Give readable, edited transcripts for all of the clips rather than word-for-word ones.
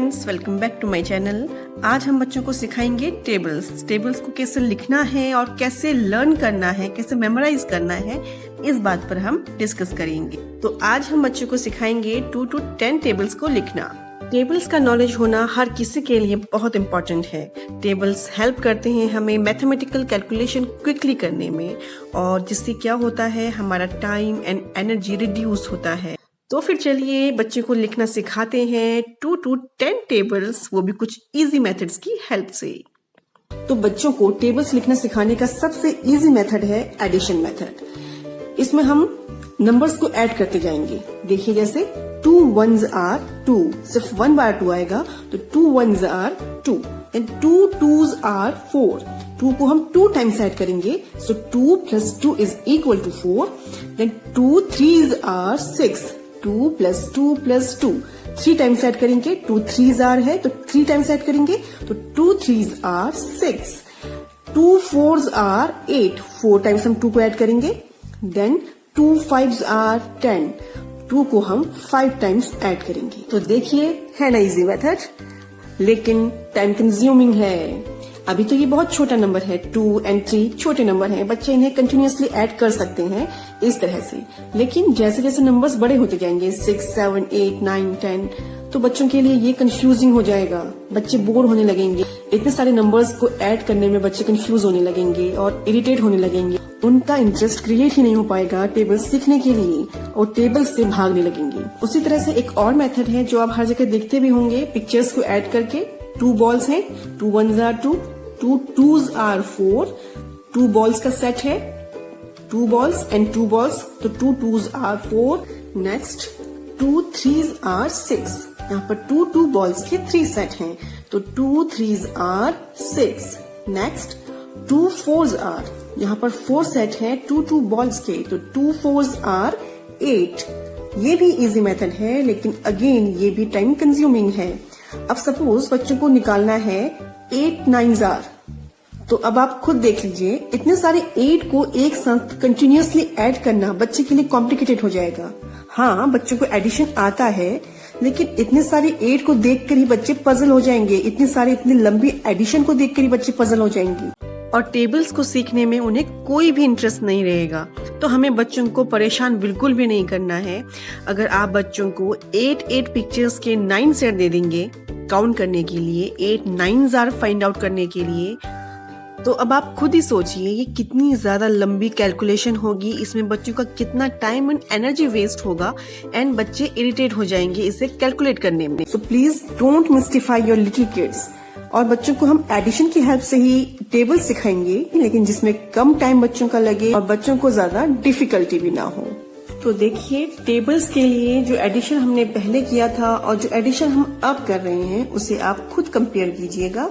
Friends, welcome back to my channel. आज हम बच्चों को सिखाएंगे टेबल्स को कैसे लिखना है और कैसे लर्न करना है, कैसे मेमोराइज करना है, इस बात पर हम डिस्कस करेंगे। तो आज हम बच्चों को सिखाएंगे 2 to 10 टेबल्स को लिखना। टेबल्स का नॉलेज होना हर किसी के लिए बहुत इम्पोर्टेंट है। टेबल्स हेल्प करते हैं हमें मैथमेटिकल कैलकुलेशन क्विकली करने में, और जिससे क्या होता है, हमारा टाइम एंड एनर्जी रिड्यूस होता है। तो फिर चलिए बच्चे को लिखना सिखाते हैं 2 to 10 टेबल्स, वो भी कुछ इजी मेथड्स की हेल्प से। तो बच्चों को टेबल्स लिखना सिखाने का सबसे इजी मेथड है एडिशन मेथड। इसमें हम नंबर्स को ऐड करते जाएंगे। देखिए, जैसे 2 ones are 2, सिर्फ 1 बार 2 आएगा, तो 2 ones are 2, and 2 twos are 4। 2 को हम 2 टाइम्स ऐड करेंगे, सो 2 plus 2 is equal to 4। then 2 threes are 6, 2 plus 2 plus 2, 3 times add करेंगे, 2 threes are है तो 3 टाइम्स ऐड करेंगे, तो 2 threes are 6, 2 fours are 8, 4 times हम 2 को ऐड करेंगे, देन 2 fives are 10, 2 को हम 5 टाइम्स ऐड करेंगे। तो देखिए, है ना इजी मेथड, लेकिन टाइम कंज्यूमिंग है। अभी तो ये बहुत छोटा नंबर है, 2 and 3 छोटे नंबर हैं, बच्चे इन्हें कंटिन्यूअसली ऐड कर सकते हैं इस तरह से। लेकिन जैसे जैसे नंबर्स बड़े होते जाएंगे, 6, 7, 8, 9, 10, तो बच्चों के लिए ये कंफ्यूजिंग हो जाएगा। बच्चे बोर होने लगेंगे, इतने सारे नंबर्स को ऐड करने में बच्चे कंफ्यूज होने लगेंगे और इरिटेट होने लगेंगे। उनका इंटरेस्ट क्रिएट ही नहीं हो पाएगा टेबल सीखने के लिए, और टेबल से भागने लगेंगे। उसी तरह से एक और मेथड है जो आप हर जगह देखते भी होंगे, पिक्चर्स को ऐड करके। 2 बॉल्स हैं, 2 ones are 2, 2 twos are 4, 2 balls का सेट है, 2 balls and 2 balls, तो 2 twos are 4। Next 2 threes are 6, यहाँ पर 2 balls के 3 सेट हैं, तो 2 threes are 6। Next 2 fours are, यहाँ पर 4 सेट है 2 balls के, तो 2 fours are 8। ये भी इजी मेथड है, लेकिन अगेन ये भी टाइम कंज्यूमिंग है। अब सपोज बच्चों को निकालना है 8 nines are, तो अब आप खुद देख लीजिए, इतने सारे 8 को एक साथ कंटिन्यूअसली ऐड करना बच्चे के लिए कॉम्प्लिकेटेड हो जाएगा। हाँ, बच्चों को एडिशन आता है, लेकिन इतने सारे 8 को देखकर ही बच्चे पजल हो जाएंगे। इतनी लंबी एडिशन को देखकर ही बच्चे पजल हो जाएंगे, और टेबल्स को सीखने में उन्हें कोई भी इंटरेस्ट नहीं रहेगा। तो हमें बच्चों को परेशान बिल्कुल भी नहीं करना है। अगर आप बच्चों को 8 पिक्चर्स के 9 सेट दे देंगे काउंट करने के लिए, 8 nines are फाइंड आउट करने के लिए, तो अब आप खुद ही सोचिए ये कितनी ज्यादा लंबी कैलकुलेशन होगी, इसमें बच्चों का कितना टाइम एंड एनर्जी वेस्ट होगा, एंड बच्चे इरिटेट हो जाएंगे इसे कैलकुलेट करने में। So please don't mystify your little kids. और बच्चों को हम एडिशन की हेल्प से ही टेबल सिखाएंगे, लेकिन जिसमें कम टाइम बच्चों का लगे और बच्चों को ज्यादा डिफिकल्टी भी ना हो। तो देखिए, टेबल्स के लिए जो एडिशन हमने पहले किया था और जो एडिशन हम अब कर रहे हैं, उसे आप खुद कंपेयर कीजिएगा,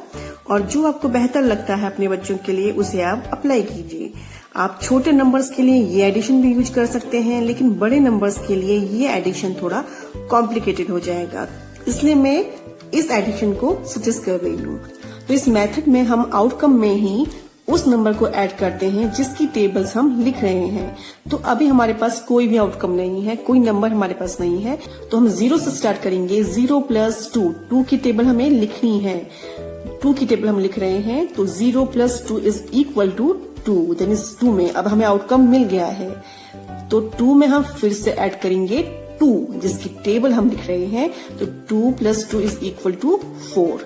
और जो आपको बेहतर लगता है अपने बच्चों के लिए उसे आप अप्लाई कीजिए। आप छोटे नंबर्स के लिए ये एडिशन भी यूज कर सकते हैं, लेकिन बड़े नंबर्स के लिए ये एडिशन थोड़ा कॉम्प्लिकेटेड हो जाएगा, इसलिए मैं इस एडिशन को सजेस्ट कर रही हूँ। तो इस मेथड में हम आउटकम में ही उस नंबर को ऐड करते हैं जिसकी टेबल्स हम लिख रहे हैं। तो अभी हमारे पास कोई भी आउटकम नहीं है, कोई नंबर हमारे पास नहीं है, तो हम 0 से स्टार्ट करेंगे। 0 plus 2, 2 की टेबल हमें लिखनी है, 2 की टेबल हम लिख रहे हैं, तो 0 plus 2 is equal to 2। Then इस 2 में अब हमें आउटकम मिल गया है, तो 2 में हम फिर से ऐड करेंगे 2 जिसकी टेबल हम लिख रहे हैं, तो 2 plus 2 is equal to 4।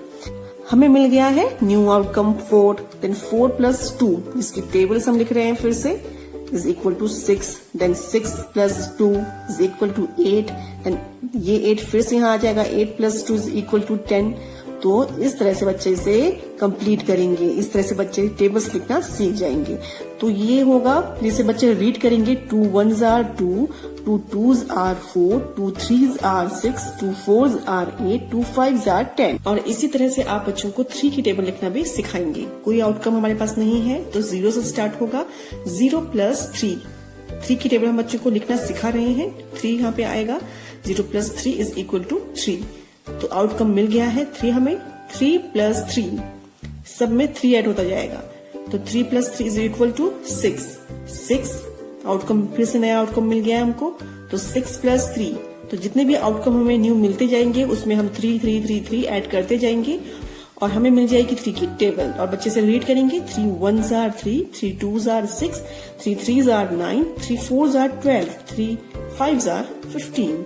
हमें मिल गया है न्यू आउटकम 4। देन 4 plus 2 जिसकी टेबल्स हम लिख रहे हैं फिर से, is equal to 6। Then 6 plus 2 is equal to 8। Then ये 8 फिर से यहाँ आ जाएगा, 8 plus 2 इज इक्वल टू 10। तो इस तरह से बच्चे इसे कंप्लीट करेंगे, इस तरह से बच्चे टेबल्स लिखना सीख जाएंगे। तो ये होगा, जिसे बच्चे रीड करेंगे, 2 ones are 2, 2 twos are 4, 2 threes are 6, 2 fours are 8, 2 fives are 10। और इसी तरह से आप बच्चों को 3 की टेबल लिखना भी सिखाएंगे। कोई आउटकम हमारे पास नहीं है, तो 0 से स्टार्ट होगा। 0 plus 3, 3 की टेबल हम बच्चों को लिखना सिखा रहे हैं, 3 यहाँ पे आएगा। 0 plus 3 इज इक्वल टू 3। तो आउटकम मिल गया है 3 हमें। 3 plus 3, सब में 3 ऐड होता जाएगा, तो 3 plus 3 is equal to 6। 6 outcome, फिर से नया आउटकम मिल गया है हमको, तो 6 plus 3, तो जितने भी आउटकम हमें न्यू मिलते जाएंगे उसमें हम 3 3 3 3 ऐड करते जाएंगे और हमें मिल जाएगी 3 की टेबल। और बच्चे से रीड करेंगे 3 1s are 3, 3 2s are 6, 3 3s are 9, 3 4s are 12, 3 5s are 15।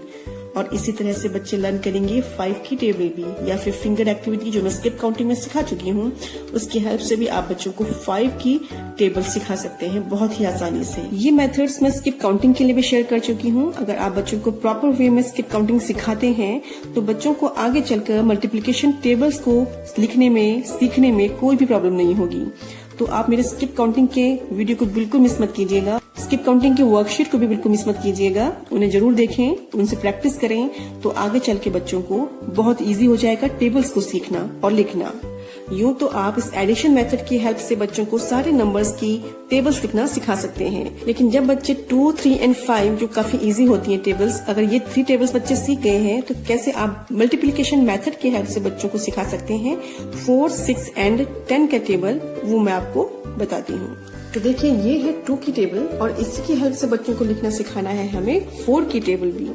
और इसी तरह से बच्चे लर्न करेंगे 5 की टेबल भी, या फिर फिंगर एक्टिविटी जो मैं स्किप काउंटिंग में सिखा चुकी हूँ, उसकी हेल्प से भी आप बच्चों को 5 की टेबल सिखा सकते हैं बहुत ही आसानी से। ये मेथड्स मैं स्किप काउंटिंग के लिए भी शेयर कर चुकी हूँ। अगर आप बच्चों को प्रॉपर वे में स्किप काउंटिंग सिखाते हैं तो बच्चों को आगे चलकर मल्टीप्लिकेशन टेबल्स को लिखने में, सीखने में कोई भी प्रॉब्लम नहीं होगी। तो आप मेरे स्किप काउंटिंग के वीडियो को बिल्कुल मिस मत कीजिएगा। स्किप काउंटिंग के वर्कशीट को भी बिल्कुल मिस मत कीजिएगा। उन्हें जरूर देखें, उनसे प्रैक्टिस करें, तो आगे चल के बच्चों को बहुत इजी हो जाएगा टेबल्स को सीखना और लिखना। यूं तो आप इस एडिशन मेथड की हेल्प से बच्चों को सारे नंबर्स की टेबल्स लिखना सिखा सकते हैं। लेकिन जब बच्चे 2, 3 और 5 जो काफी इजी होती हैं टेबल्स, अगर ये 3 टेबल्स बच्चे सीख गए हैं तो कैसे आप मल्टीप्लिकेशन मेथड की हेल्प से बच्चों को सिखा सकते हैं 4, 6 और 10 का टेबल, वो मैं आपको बताती हूँ। तो देखिए ये है 2 की टेबल और इसी की हेल्प से बच्चों को लिखना सिखाना है हमें 4 की टेबल भी।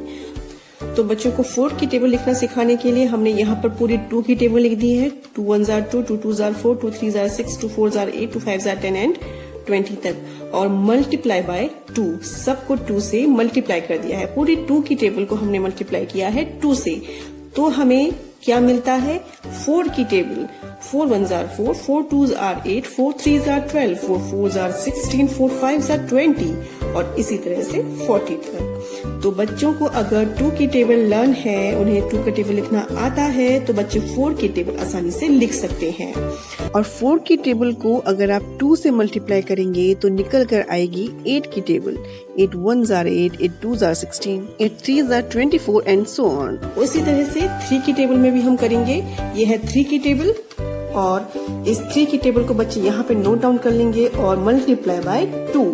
तो बच्चों को 4 की टेबल लिखना सिखाने के लिए हमने यहाँ पर पूरी 2 की टेबल लिख दी है। 2 1s are 2, 2 2s are 4, 2 3s are 6, 2 4s are 8, 2 5s are 10 and 20 तक। और मल्टीप्लाई बाय 2, सबको 2 से मल्टीप्लाई कर दिया है। पूरी 2 की टेबल को हमने मल्टीप्लाई किया है 2 से। तो हमें क्या मिलता है 4 की table. 4 1s are 4, 4 2s are 8, 4 3s are 12, 4 4s are 16, 4 5s are 20 और इसी तरह से 40 तक। तो बच्चों को अगर 2 की टेबल लर्न है, उन्हें 2 का टेबल लिखना आता है, तो बच्चे 4 की टेबल आसानी से लिख सकते हैं। और 4 की टेबल को अगर आप 2 से मल्टीप्लाई करेंगे तो निकल कर आएगी 8 की table. 8 1s are 8, 8 2s are 16, 8 3s are 24 and so on. उसी तरह से 3 की टेबल में भी हम करेंगे। ये है 3 की टेबल और इस 3 की टेबल को बच्चे यहाँ पे नोट डाउन कर लेंगे और मल्टीप्लाई बाय 2।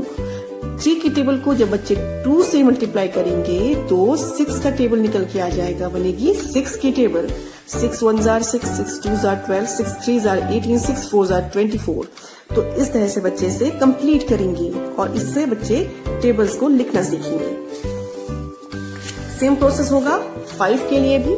3 की टेबल को जब बच्चे 2 से मल्टीप्लाई करेंगे तो 6 का टेबल निकल के आ जाएगा, बनेगी 6 की table. 6 1s are 6, 6 2s are 12, 6 3s are 18, 6 4s are 24। तो इस तरह से बच्चे इसे कंप्लीट करेंगे और इससे बच्चे टेबल्स को लिखना सीखेंगे। सेम प्रोसेस होगा 5 के लिए भी।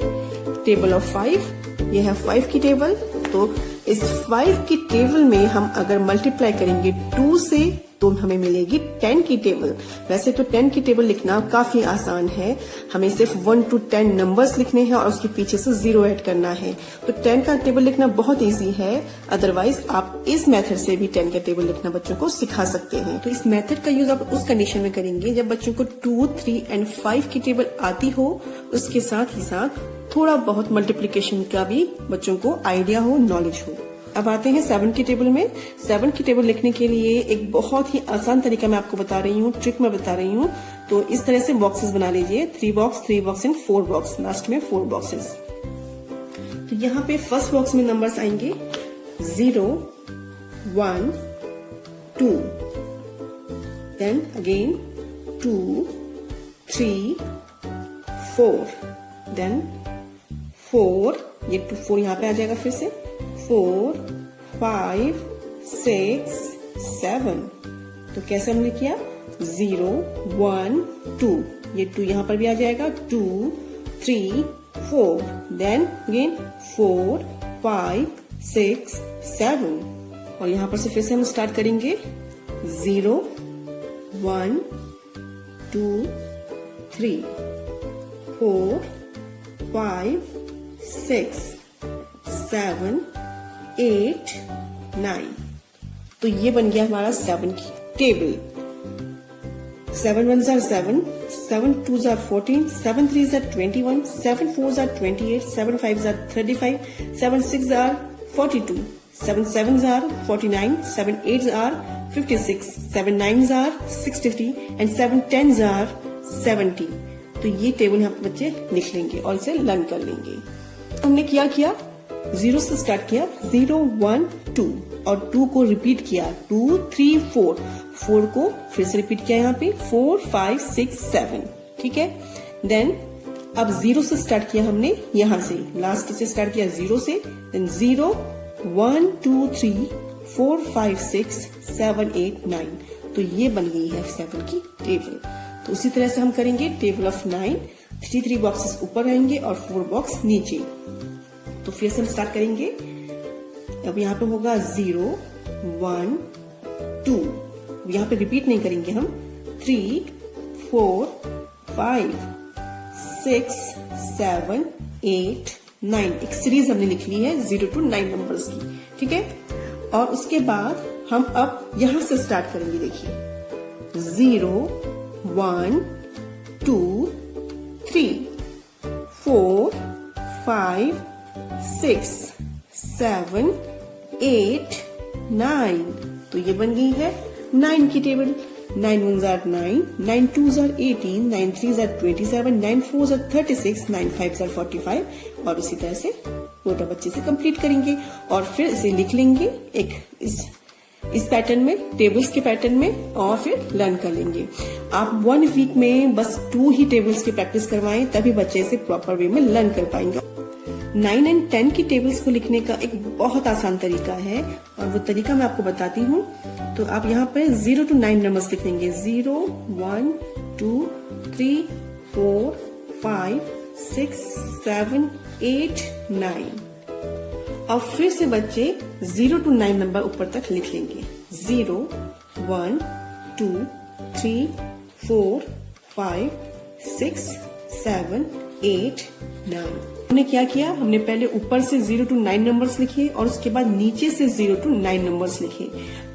टेबल ऑफ 5, ये है 5 की टेबल। तो इस 5 की टेबल में हम अगर मल्टीप्लाई करेंगे 2 से तो हमें मिलेगी 10 की टेबल। वैसे तो 10 की टेबल लिखना काफी आसान है, हमें सिर्फ 1 to 10 नंबर्स लिखने हैं और उसके पीछे से 0 ऐड करना है। तो 10 का टेबल लिखना बहुत इजी है। अदरवाइज आप इस मेथड से भी 10 का टेबल लिखना बच्चों को सिखा सकते हैं। तो इस मेथड का यूज आप उस कंडीशन में करेंगे जब बच्चों को 2, 3 और 5 की टेबल आती हो, उसके साथ ही साथ थोड़ा बहुत मल्टीप्लिकेशन का भी बच्चों को आइडिया हो, नॉलेज हो। अब आते हैं 7 की टेबल में। 7 की टेबल लिखने के लिए एक बहुत ही आसान तरीका मैं आपको बता रही हूँ, ट्रिक मैं बता रही हूँ। तो इस तरह से बॉक्सेस बना लीजिए, 3 box, 3 box and 4 box, last में 4 बॉक्सेस। तो यहाँ पे फर्स्ट बॉक्स में नंबर्स आएंगे 0, 1, 2, देन अगेन 2, 3, 4, देन 4, ये 4 यहाँ पे आ जाएगा फिर से, 4, 5, 6, 7। तो कैसे हमने किया 0, 1, 2, ये 2 यहाँ पर भी आ जाएगा, 2, 3, 4, देन अगेन 4, 5, 6, 7 और यहाँ पर से फिर से हम स्टार्ट करेंगे 0, 1, 2, 3, 4, 5, 6, 7, 8, 9। तो ये बन गया हमारा 7 की table. 7 1s are 7, 7 2s are 14, 7 3s are 21, 7 4s are 28, 7 5s are 35, 7 6s are 42, 7 7s are 49, 7 8s are 56, 7 9s are 63 and 7 10s are 70। तो ये टेबल यहाँ पे बच्चे लिख लेंगे और इसे लर्न कर लेंगे। हमने क्या किया, 0 से स्टार्ट किया, 0 1 2 और 2 को रिपीट किया, 2 3 4, 4 को फिर से रिपीट किया यहाँ पे, 4 5 6 7। ठीक है, देन अब 0 से स्टार्ट किया हमने, यहाँ से लास्ट से स्टार्ट किया 0 से, देन 0 1 2 3 4 5 6 7 8 9। तो ये बन गई है 7 की टेबल। तो उसी तरह से हम करेंगे टेबल ऑफ 9। 3 बॉक्सेस ऊपर रहेंगे और 4 बॉक्स नीचे। तो फिर से हम स्टार्ट करेंगे। अब यहाँ पे होगा 0 1 2, यहाँ पे रिपीट नहीं करेंगे हम। 3 4 5 6 7 8 9, एक सीरीज हमने लिख ली है 0 to 9 नंबर्स की, ठीक है। और उसके बाद हम अब यहां से स्टार्ट करेंगे। देखिए 0 1 2 3 4 5 6 7 8 9, तो ये बन गई है 9 की table. 9 1s are 9, 9 2s are 18, 9 3s are 27, 9 4s are 36, 9 5s are 45 और इसी तरह से नोटा बच्चे से कंप्लीट करेंगे और फिर इसे लिख लेंगे एक इस पैटर्न में, टेबल्स के पैटर्न में, और फिर लर्न कर लेंगे। आप 1 वीक में बस 2 ही टेबल्स की प्रैक्टिस करवाएं, तभी बच्चे इसे प्रॉपर वे में लर्न कर पाएंगे। 9 और 10 की टेबल्स को लिखने का एक बहुत आसान तरीका है और वो तरीका मैं आपको बताती हूँ। तो आप यहाँ पे 0 to 9 नंबर्स लिख देंगे। 0 1 2 3 4 5 6 7 8 9 और फिर से बच्चे 0 to 9 नंबर ऊपर तक लिख लेंगे। 0 1 2 3 4 5 6 7 8 9। हमने क्या किया, हमने पहले ऊपर से 0 to 9 नंबर्स लिखे और उसके बाद नीचे से 0 to 9 नंबर्स लिखे।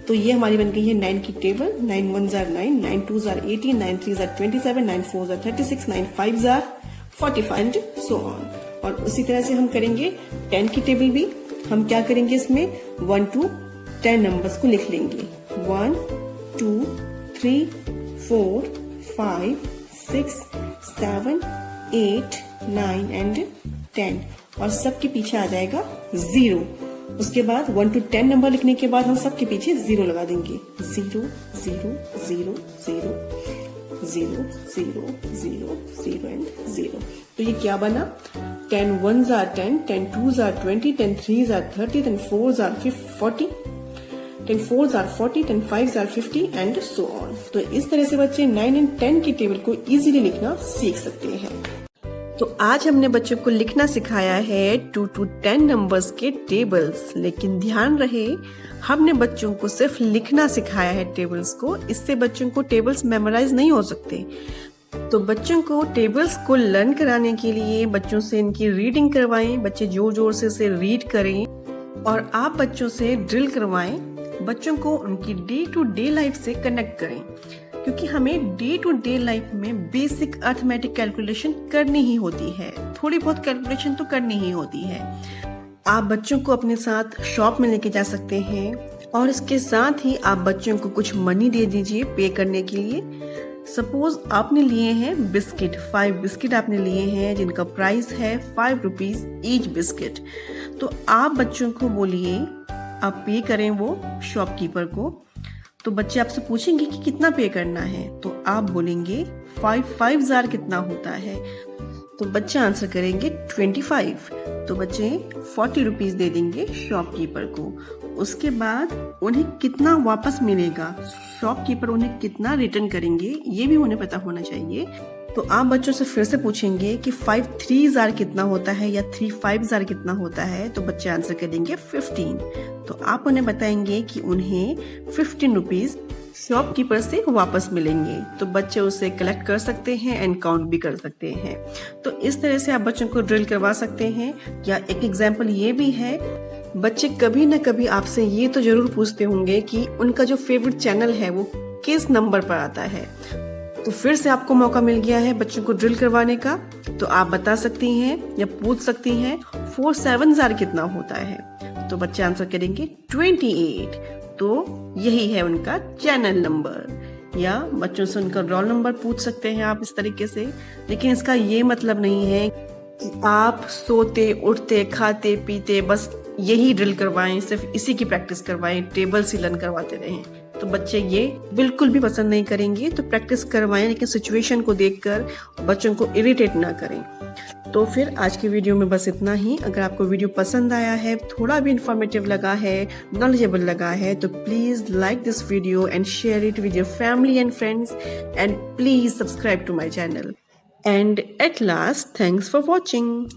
तो ये हमारी बन गई है 9 की table. 9 1s are 9, 9 2s are 18, 9 3s are 27, 9 4s are 36, 9 5s are 45 and so on। और उसी तरह से हम करेंगे 10 की टेबल भी। हम क्या करेंगे, इसमें 1 to 10 नंबर्स को लिख लेंगे। 1 2 3 4 5 6 7 8 9 एंड 10 और सबके पीछे आ जाएगा 0। उसके बाद 1 to 10 नंबर लिखने के बाद हम सबके पीछे 0 लगा देंगे। 0 0 0 0 0 0 0 0 एंड 0। तो ये क्या बना, 10 1s are 10, 10 2s are 20, 10 3s are 30, 10 4s are 40, 10 4s are 40, 10 5s are 50 and so on। तो इस तरह से बच्चे 9 और 10 की टेबल को इजीली लिखना सीख सकते हैं। तो आज हमने बच्चों को लिखना सिखाया है 2 to 10 नंबर्स के टेबल्स, लेकिन ध्यान रहे हमने बच्चों को सिर्फ लिखना सिखाया है टेबल्स को। इससे बच्चों को टेबल्स मेमोराइज नहीं हो सकते। तो बच्चों को टेबल्स को लर्न कराने के लिए बच्चों से इनकी रीडिंग करवाएं, बच्चे जोर जोर से इसे रीड करें और आप बच्चों से ड्रिल करवाएं, बच्चों को उनकी डे टू डे लाइफ से कनेक्ट करें, क्योंकि हमें डे टू डे लाइफ में बेसिक अर्थमेटिक कैलकुलेशन करनी ही होती है। थोड़ी बहुत कैलकुलेशन तो करनी ही होती है। आप बच्चों को अपने साथ शॉप में लेके जा सकते हैं और इसके साथ ही आप बच्चों को कुछ मनी दे दीजिए पे करने के लिए। सपोज आपने लिए हैं बिस्किट, 5 बिस्किट आपने लिए हैं जिनका प्राइस है 5 रुपीज ईच बिस्किट। तो आप बच्चों को बोलिए, आप पे करें वो शॉपकीपर को। तो बच्चे आपसे पूछेंगे कि कितना पे करना है, तो आप बोलेंगे 5 कितना होता है। तो बच्चे आंसर करेंगे 25। तो बच्चे 40 रुपीज दे देंगे शॉपकीपर को। उसके बाद उन्हें कितना वापस मिलेगा, शॉपकीपर उन्हें कितना रिटर्न करेंगे, ये भी उन्हें पता होना चाहिए। तो आप बच्चों से फिर से पूछेंगे कि 5 3s कितना होता है या 3 5s कितना होता है। तो बच्चे आंसर करेंगे 15। तो आप उन्हें बताएंगे कि उन्हें 15 रुपीज शॉपकीपर से वापस मिलेंगे। तो बच्चे उसे कलेक्ट कर सकते हैं एंड काउंट भी कर सकते हैं। तो इस तरह से आप बच्चों को ड्रिल करवा सकते हैं। या एक एग्जाम्पल ये भी है, बच्चे कभी न कभी आपसे ये तो जरूर पूछते होंगे कि उनका जो फेवरेट चैनल है वो किस नंबर पर आता है। तो फिर से आपको मौका मिल गया है बच्चों को ड्रिल करवाने का। तो आप बता सकती हैं या पूछ सकती हैं 4 7s कितना होता है। तो बच्चे आंसर करेंगे 28। तो यही है उनका चैनल नंबर। या बच्चों से उनका रोल नंबर पूछ सकते हैं आप इस तरीके से। लेकिन इसका ये मतलब नहीं है कि आप सोते उठते खाते पीते बस यही ड्रिल करवाएं, सिर्फ इसी की प्रैक्टिस करवाएं, टेबल से लर्न करवाते रहें। तो बच्चे ये बिल्कुल भी पसंद नहीं करेंगे। तो प्रैक्टिस करवाएं, लेकिन सिचुएशन को देखकर बच्चों को इरिटेट ना करें। तो फिर आज की वीडियो में बस इतना ही। अगर आपको वीडियो पसंद आया है, थोड़ा भी इंफॉर्मेटिव लगा है, नॉलेजेबल लगा है, तो please like this video and share it with your family and friends and please subscribe to my channel. And at last, thanks for watching.